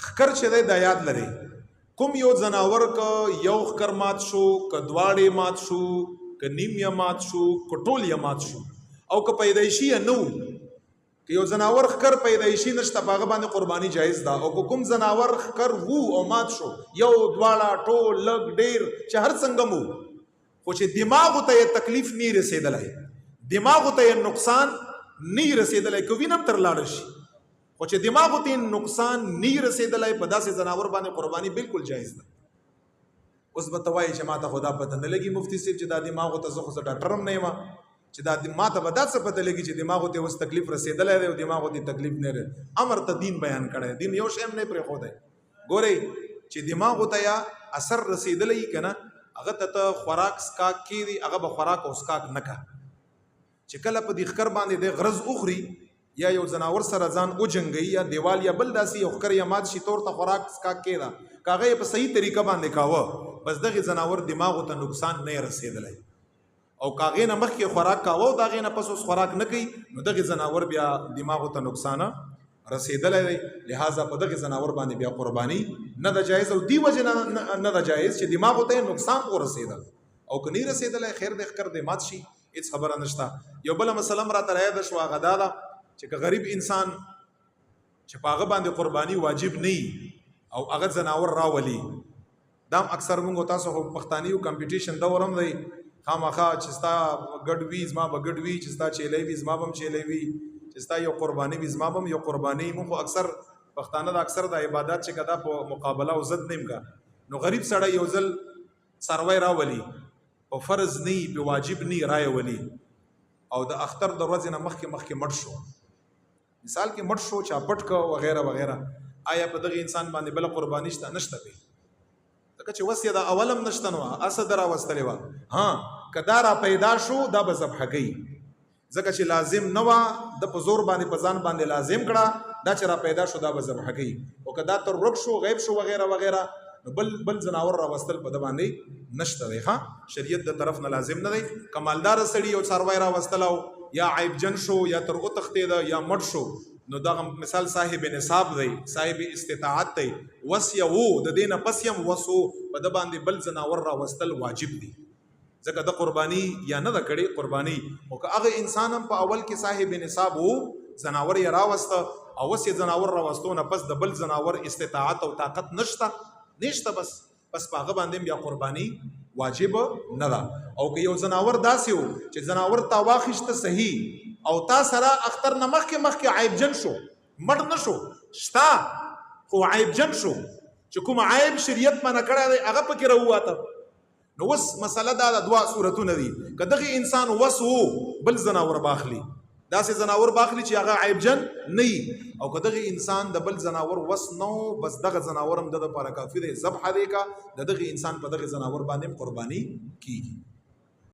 خکر چې دی دا یاد لري کوم یو ځناور که یو خکر مات شو که دواړې مات شو که نیم یا مات شو که ټول یا مات شو او که پیدایشي یا نو که یو ځناور خکر پیدایشي نشته په هغه باندې قرباني جایز ده او که کوم ځناور خکر وو او مات شو یو دواړه ټول لږ ډیر چې هر څنګه مو خو چې دماغو ته یې تکلیف نه رسېدلی دماغو ته یې نقصان نه رسېدلی که وینم تر لاړه شي خو چې دماغو ته نقصان نه رسېدلی په داسې ځناور باندې قرباني بالکل جایز ده. اوس به ته وایې چې ما ته خو دا پته نه لګي مفتي صاحب چې دا دماغو ته زه خو ډاکټر هم نه یم چې دا ما ته به دا څه پته لګي چې دماغو ته اوس تکلیف رسېدلی دی او دماغو ته تکلیف نه دی. امر ته دین بیان کړی دین یو شی هم نه پرېښودی. ګورئ چې دماغو ته یا اثر رسېدلی که نه هغه ته خوراک سکاک کېږي هغه به خوراک او سکاک نه که چې کله په دې ښکر باندې د غرض وخوري یا یو ځناور سره ځان وجنګوي یا دیوال یا بل داسې یو ښکر یا مات شي طور ته خوراک سکاک کېده که هغه یې په صحیح طریقه باندې کاوه بس دغې ځناور دماغو ته نقصان نه رسېدلی او که هغې نه مخکې خوراک کاوه او د هغې نه پس اوس خوراک نه کوي نو دغې ځناور بیا دماغو ته نقصان رسېدلی دی. لہذا په دغې ځناور باندې بیا قرباني نه ده جایز او دې وجې نه ده جایز چې دماغو ته یې نقصان ورسېده او که نه رسېدلی خیر دی ښکر دی مات شي هېڅ خبره نشته. یو بله مسله هم راته رایاده شوه هغه دا ده چې که غریب انسان چې په هغه باندې قرباني واجب نه وي او هغه ځناور راولي دا هم اکثر موږ تاسو خو پښتاني یو کمپټیشن دور هم دی خامخا چې ستا ګډ وي زما به ګډ وي چې ستا چیلی وي زما به هم چیلی وي چې ستا یو قرباني وي زما به هم یو قرباني موږ خو اکثر پښتانه د اکثر د عبادت چې که دا په مقابله او ضد نه یم که نو غریب سړی یو ځل څاروی راولي په فرض نه په واجب نه راولي او د اختر د ورځې نه مخکې مړ شو مثال کې مړ شو چاپټ که وغیره وغیره آیا په دغه انسان باندې بله قرباني شته نشته دی ځکه چې وس یې د اول هم نشته نو اسه ده راوستلې وه ها که دا را پیدا شو دا به ذبحه کوي ځکه چې لازم نه وه د په زور باندې په ځان باندې لازم کړه دا چې را پیدا شو دا به ذبحه کوي او که دا تر ورک شو غیب شو وغیره وغیره نو بل ځناور راوستل په ده باندې نشته دی. ښه شریعت د طرف نه لازم نه دی. کمالداره سړي یو څاروی راوستل او یا عیبجن شو یا تر وتښتېده یا مړ شو نو دغه مثال صاحب نصاب دی صاحب استطاعت دی وس یې و د دې نه پس یم وس و په ده باندې بل ځناور راوستل واجب دی ځکه د قرباني یا نه ده کړې قرباني او که هغه انسان هم په اول کې صاحب نصاب و ځناور یې راوسته او وس یې ځناور راوستو نه پس د بل ځناور استطاعت او طاقت نشته بس په هغه باندې بیا قرباني واجب نه ده. او که یو ځناور داسې و چې ځناور تا واخیسته صحیح او تا سره اختر نه مخکې عیبجن شو مړ نه شو شته خو عیبجن شو چې کوم عیب شریعت منع کړی دی هغه پکې راوواته نو اوس مسله دا د دوه صورتونه دي که دغه انسان وس و بل ځناور باخلي داسې ځناور باخلي چې هغه عیبجن نه وي او که دغه انسان د بل ځناور وس نه بس دغه ځناور هم د دپاره کافي دی ذبحه دی که د دغه انسان په دغه ځناور باندې قرباني کیږي.